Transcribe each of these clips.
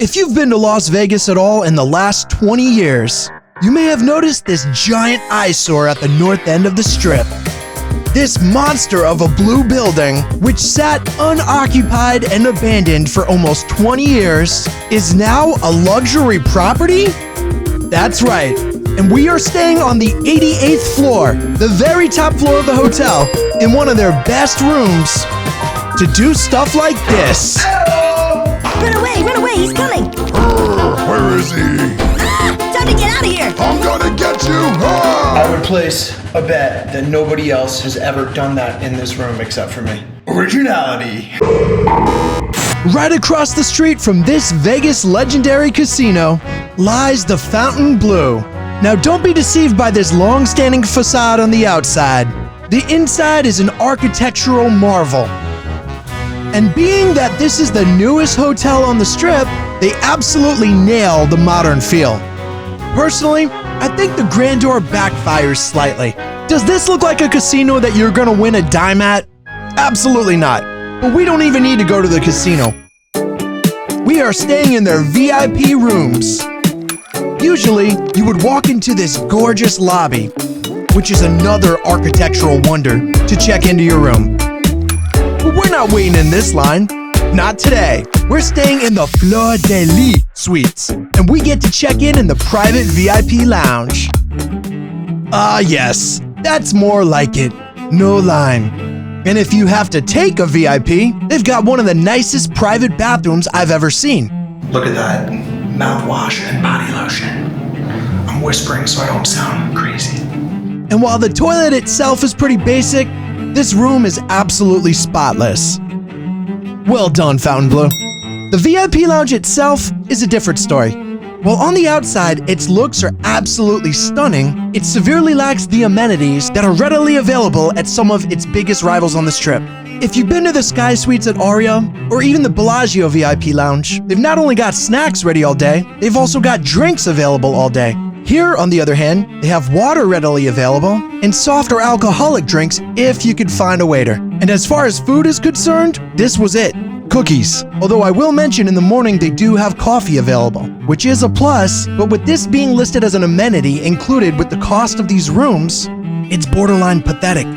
If you've been to Las Vegas at all in the last 20 years, you may have noticed this giant eyesore at the north end of the Strip. This monster of a blue building, which sat unoccupied and abandoned for almost 20 years, is now a luxury property? That's right, and we are staying on the 88th floor, the very top floor of the hotel, in one of their best rooms, to do stuff like this. Run away, he's coming! Where is he? Time to get out of here! I'm gonna get you! I would place a bet that nobody else has ever done that in this room except for me. Originality. Right across the street from this Vegas legendary casino lies the Fontainebleau. Now don't be deceived by this long-standing facade on the outside. The inside is an architectural marvel. And being that this is the newest hotel on the Strip, they absolutely nail the modern feel. Personally, I think the grandeur backfires slightly. Does this look like a casino that you're gonna win a dime at? Absolutely not. But we don't even need to go to the casino. We are staying in their VIP rooms. Usually, you would walk into this gorgeous lobby, which is another architectural wonder, to check into your room. But we're not waiting in this line. Not today. We're staying in the FLEUR suites, and we get to check in the private VIP lounge. Ah, yes, that's more like it. No line. And if you have to take a VIP, they've got one of the nicest private bathrooms I've ever seen. Look at that. Mouthwash and body lotion. I'm whispering so I don't sound crazy. And while the toilet itself is pretty basic, this room is absolutely spotless. Well done, Fontainebleau. The VIP lounge itself is a different story. While on the outside, its looks are absolutely stunning, it severely lacks the amenities that are readily available at some of its biggest rivals on the Strip. If you've been to the Sky Suites at Aria, or even the Bellagio VIP lounge, they've not only got snacks ready all day, they've also got drinks available all day. Here, on the other hand, they have water readily available and soft or alcoholic drinks if you could find a waiter. And as far as food is concerned, this was it. Cookies. Although I will mention in the morning they do have coffee available, which is a plus, but with this being listed as an amenity included with the cost of these rooms, it's borderline pathetic.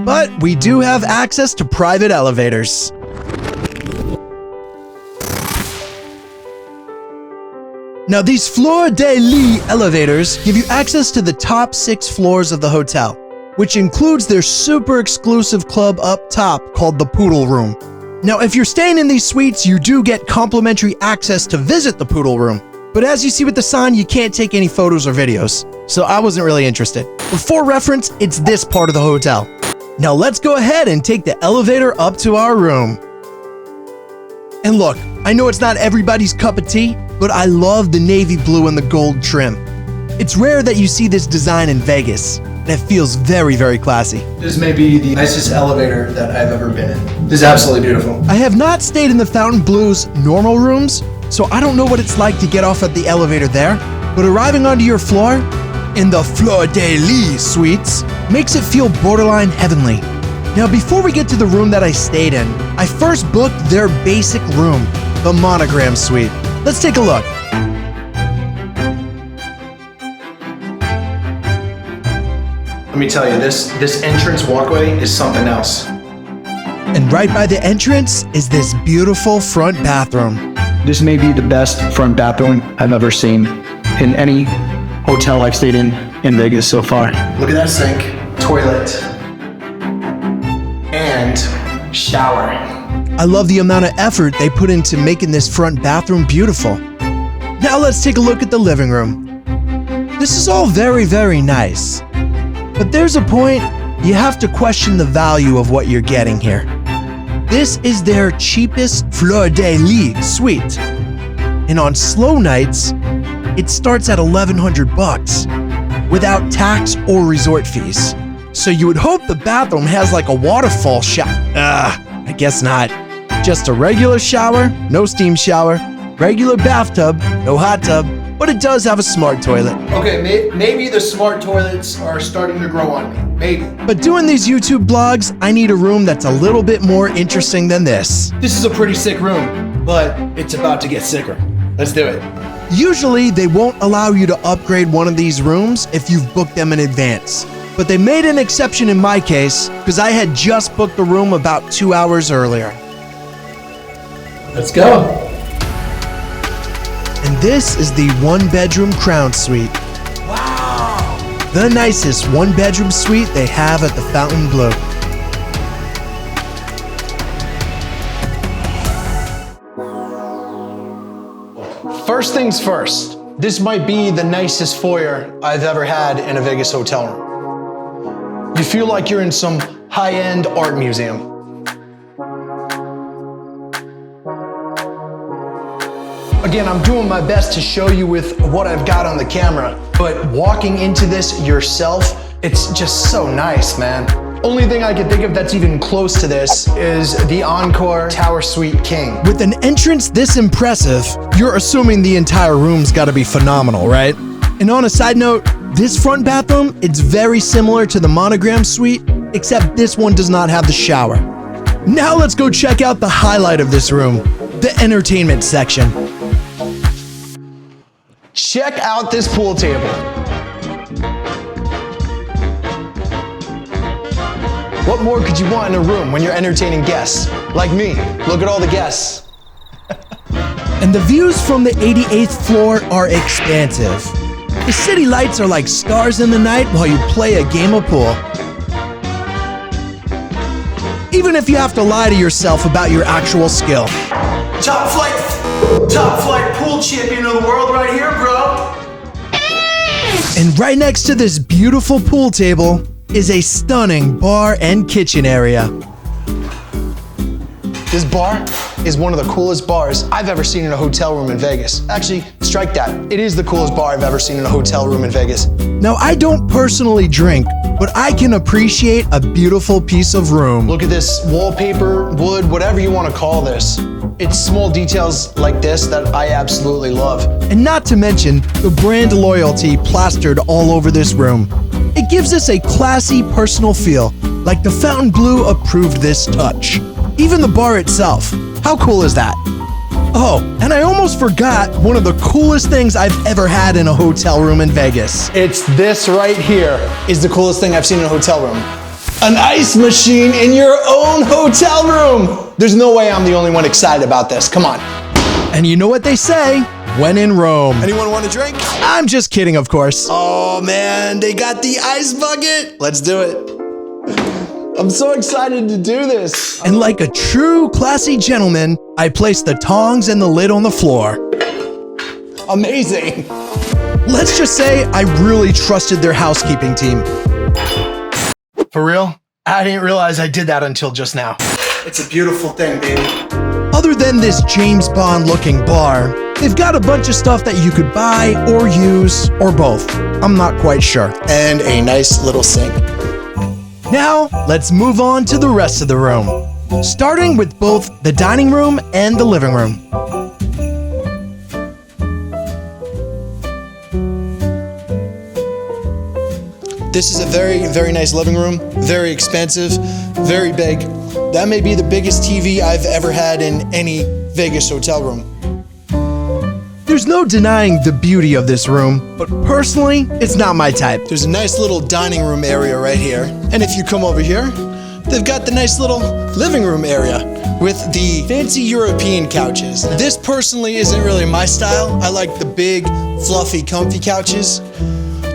But we do have access to private elevators. Now these Fleur de Lis elevators give you access to the top 6 floors of the hotel, which includes their super exclusive club up top called the Poodle Room. Now if you're staying in these suites, you do get complimentary access to visit the Poodle Room, but as you see with the sign, you can't take any photos or videos, so I wasn't really interested. But for reference, it's this part of the hotel. Now let's go ahead and take the elevator up to our room. And look, I know it's not everybody's cup of tea, but I love the navy blue and the gold trim. It's rare that you see this design in Vegas, and it feels very, very classy. This may be the nicest elevator that I've ever been in. This is absolutely beautiful. I have not stayed in the Fontainebleau's normal rooms, so I don't know what it's like to get off at the elevator there, but arriving onto your floor in the Fleur de Lis suites makes it feel borderline heavenly. Now before we get to the room that I stayed in, I first booked their basic room, the Monogram Suite. Let's take a look. Let me tell you, this entrance walkway is something else. And right by the entrance is this beautiful front bathroom. This may be the best front bathroom I've ever seen in any hotel I've stayed in Vegas so far. Look at that sink, toilet, and shower. I love the amount of effort they put into making this front bathroom beautiful. Now let's take a look at the living room. This is all very, very nice. But there's a point you have to question the value of what you're getting here. This is their cheapest Fleur de Lis suite. And on slow nights, it starts at $1,100 without tax or resort fees. So you would hope the bathroom has like a waterfall shower. I guess not. Just a regular shower, no steam shower, regular bathtub, no hot tub, but it does have a smart toilet. Okay, maybe the smart toilets are starting to grow on me. Maybe. But doing these YouTube blogs, I need a room that's a little bit more interesting than this. This is a pretty sick room, but it's about to get sicker. Let's do it. Usually, they won't allow you to upgrade one of these rooms if you've booked them in advance. But they made an exception in my case because I had just booked the room about 2 hours earlier. Let's go. And this is the one-bedroom crown suite. Wow. The nicest one-bedroom suite they have at the Fontainebleau. First things first, this might be the nicest foyer I've ever had in a Vegas hotel room. You feel like you're in some high-end art museum. Again, I'm doing my best to show you with what I've got on the camera, but walking into this yourself, it's just so nice, man. Only thing I can think of that's even close to this is the Encore Tower Suite King. With an entrance this impressive, you're assuming the entire room's gotta be phenomenal, right? And on a side note, this front bathroom, it's very similar to the Monogram Suite, except this one does not have the shower. Now let's go check out the highlight of this room, the entertainment section. Check out this pool table. What more could you want in a room when you're entertaining guests? Like me, look at all the guests. And the views from the 88th floor are expansive. The city lights are like stars in the night while you play a game of pool. Even if you have to lie to yourself about your actual skill. Top flight pool champion of the world right here, bro. And right next to this beautiful pool table is a stunning bar and kitchen area. This bar is one of the coolest bars I've ever seen in a hotel room in Vegas. Actually, strike that. It is the coolest bar I've ever seen in a hotel room in Vegas. Now, I don't personally drink, but I can appreciate a beautiful piece of room. Look at this wallpaper, wood, whatever you want to call this. It's small details like this that I absolutely love. And not to mention the brand loyalty plastered all over this room. It gives us a classy, personal feel, like the Fontainebleau approved this touch. Even the bar itself. How cool is that? Oh, and I almost forgot one of the coolest things I've ever had in a hotel room in Vegas. It's this right here is the coolest thing I've seen in a hotel room. An ice machine in your own hotel room. There's no way I'm the only one excited about this. Come on. And you know what they say, when in Rome. Anyone want a drink? I'm just kidding, of course. Oh man, they got the ice bucket. Let's do it. I'm so excited to do this. And like a true classy gentleman, I placed the tongs and the lid on the floor. Amazing. Let's just say I really trusted their housekeeping team. For real? I didn't realize I did that until just now. It's a beautiful thing, baby. Other than this James Bond looking bar, they've got a bunch of stuff that you could buy or use or both. I'm not quite sure. And a nice little sink. Now, let's move on to the rest of the room, starting with both the dining room and the living room. This is a very, very nice living room, very expansive, very big. That may be the biggest TV I've ever had in any Vegas hotel room. There's no denying the beauty of this room, but personally, it's not my type. There's a nice little dining room area right here. And if you come over here, they've got the nice little living room area with the fancy European couches. This personally isn't really my style. I like the big, fluffy, comfy couches.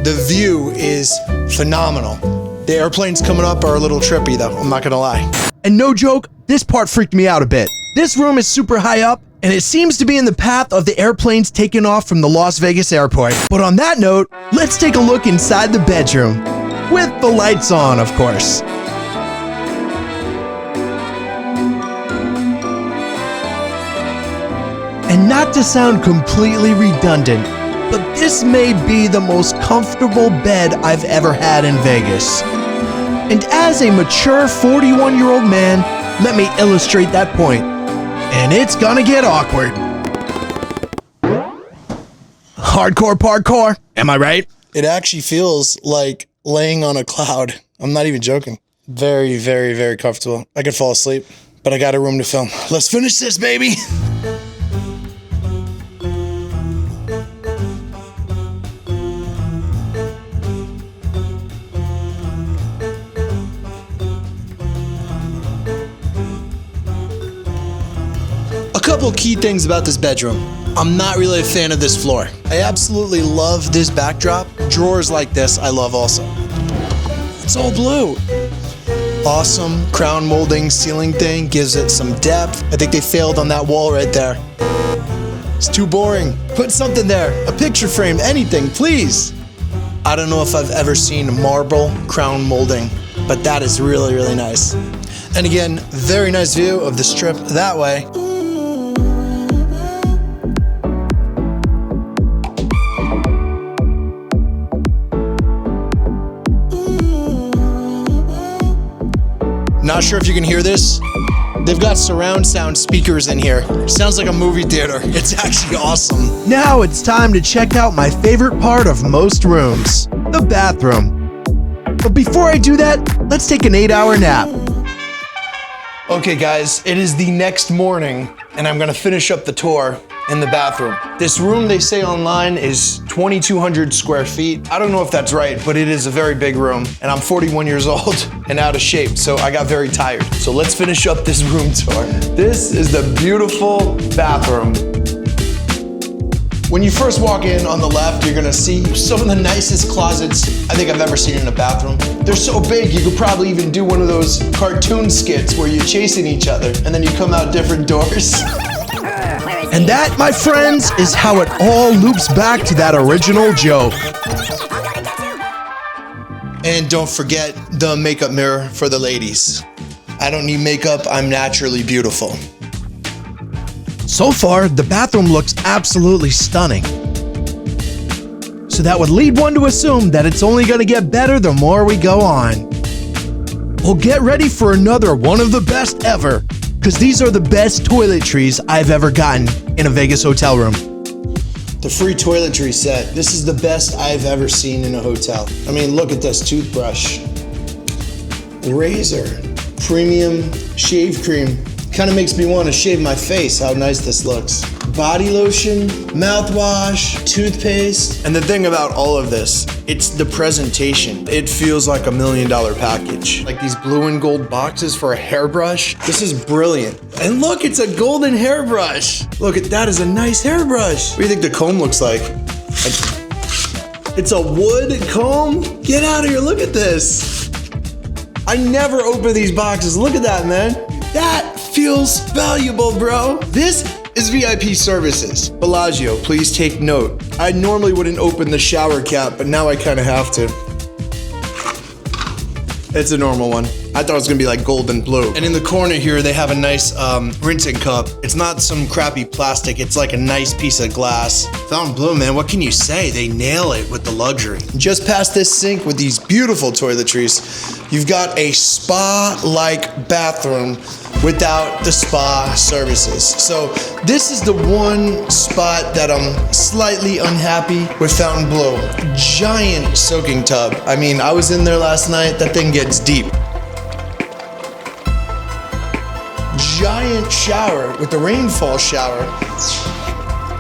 The view is phenomenal. The airplanes coming up are a little trippy though, I'm not gonna lie. And no joke, this part freaked me out a bit. This room is super high up, and it seems to be in the path of the airplanes taking off from the Las Vegas airport. But on that note, let's take a look inside the bedroom. With the lights on, of course. And not to sound completely redundant, but this may be the most comfortable bed I've ever had in Vegas. And as a mature 41-year-old man, let me illustrate that point. And it's gonna get awkward. Hardcore parkour, am I right? It actually feels like laying on a cloud. I'm not even joking. Very, very, very comfortable. I could fall asleep, but I got a room to film. Let's finish this, baby. couple key things about this bedroom. I'm not really a fan of this floor. I absolutely love this backdrop. Drawers like this, I love also. It's all blue. Awesome crown molding ceiling thing, gives it some depth. I think they failed on that wall right there. It's too boring. Put something there, a picture frame, anything, please. I don't know if I've ever seen marble crown molding, but that is really, really nice. And again, very nice view of the strip that way. Not sure if you can hear this. They've got surround sound speakers in here. Sounds like a movie theater. It's actually awesome. Now it's time to check out my favorite part of most rooms, the bathroom. But before I do that, let's take an 8-hour nap. Okay guys, it is the next morning and I'm gonna finish up the tour in the bathroom. This room, they say online, is 2,200 square feet. I don't know if that's right, but it is a very big room and I'm 41 years old and out of shape, so I got very tired. So let's finish up this room tour. This is the beautiful bathroom. When you first walk in on the left, you're gonna see some of the nicest closets I think I've ever seen in a bathroom. They're so big, you could probably even do one of those cartoon skits where you're chasing each other and then you come out different doors. And that, my friends, is how it all loops back to that original joke. And don't forget the makeup mirror for the ladies. I don't need makeup, I'm naturally beautiful. So far, the bathroom looks absolutely stunning. So that would lead one to assume that it's only gonna get better the more we go on. Well, get ready for another one of the best ever, because these are the best toiletries I've ever gotten in a Vegas hotel room. The free toiletry set. This is the best I've ever seen in a hotel. I mean, look at this toothbrush. Razor. Premium shave cream. Kind of makes me want to shave my face, how nice this looks. Body lotion, mouthwash, toothpaste. And the thing about all of this, it's the presentation. It feels like $1 million package. Like these blue and gold boxes for a hairbrush. This is brilliant. And look, it's a golden hairbrush. Look, that is a nice hairbrush. What do you think the comb looks like? It's a wood comb? Get out of here, look at this. I never open these boxes. Look at that, man. That feels valuable, bro. This is VIP services. Bellagio, please take note. I normally wouldn't open the shower cap, but now I kind of have to. It's a normal one. I thought it was gonna be like gold and blue. And in the corner here, they have a nice rinsing cup. It's not some crappy plastic, it's like a nice piece of glass. Fontainebleau, man, what can you say? They nail it with the luxury. Just past this sink with these beautiful toiletries, you've got a spa-like bathroom without the spa services. So this is the one spot that I'm slightly unhappy with Fontainebleau. Giant soaking tub. I mean, I was in there last night, that thing gets deep. Giant shower with the rainfall shower.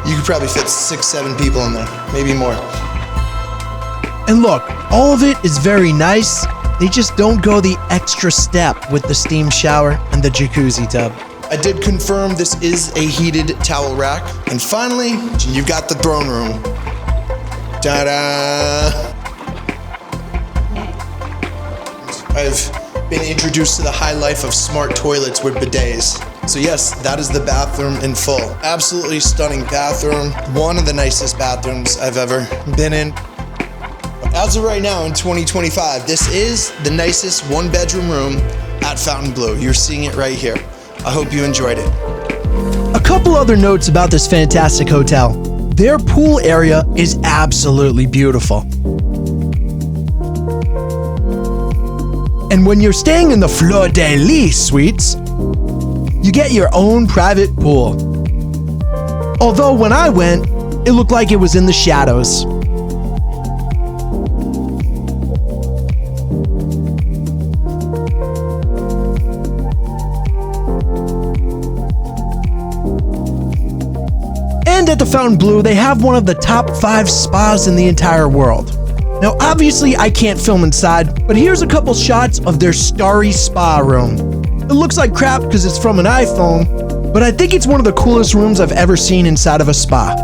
You could probably fit 6-7 people in there, maybe more. And look, all of it is very nice. They just don't go the extra step with the steam shower and the jacuzzi tub. I did confirm this is a heated towel rack. And finally, you've got the throne room. Ta-da! I've been introduced to the high life of smart toilets with bidets. So yes, that is the bathroom in full. Absolutely stunning bathroom. One of the nicest bathrooms I've ever been in. As of right now in 2025, this is the nicest one-bedroom room at Fontainebleau. You're seeing it right here. I hope you enjoyed it. A couple other notes about this fantastic hotel. Their pool area is absolutely beautiful. And when you're staying in the Fleur de Lis suites, you get your own private pool. Although when I went, it looked like it was in the shadows. And at the Fontainebleau, they have one of the top 5 spas in the entire world. Now, obviously, I can't film inside, but here's a couple shots of their starry spa room. It looks like crap because it's from an iPhone, but I think it's one of the coolest rooms I've ever seen inside of a spa.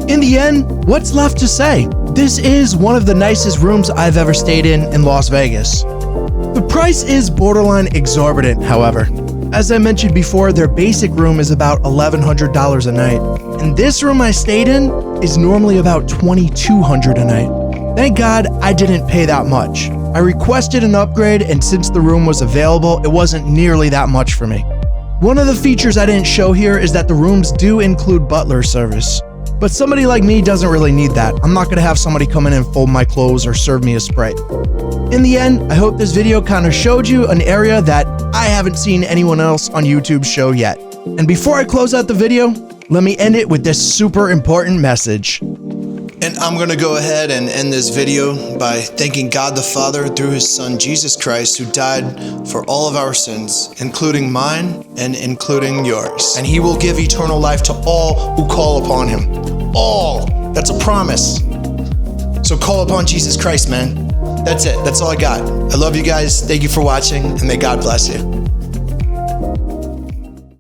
In the end, what's left to say? This is one of the nicest rooms I've ever stayed in Las Vegas. The price is borderline exorbitant, however. As I mentioned before, their basic room is about $1,100 a night, and this room I stayed in is normally about $2,200 a night. Thank God I didn't pay that much. I requested an upgrade, and since the room was available, it wasn't nearly that much for me. One of the features I didn't show here is that the rooms do include butler service. But somebody like me doesn't really need that. I'm not gonna have somebody come in and fold my clothes or serve me a Sprite. In the end, I hope this video kind of showed you an area that I haven't seen anyone else on YouTube show yet. And before I close out the video, let me end it with this super important message. And I'm gonna go ahead and end this video by thanking God the Father through his son Jesus Christ, who died for all of our sins, including mine and including yours. And he will give eternal life to all who call upon him. All! That's a promise. So call upon Jesus Christ, man. That's it. That's all I got. I love you guys. Thank you for watching, and may God bless you.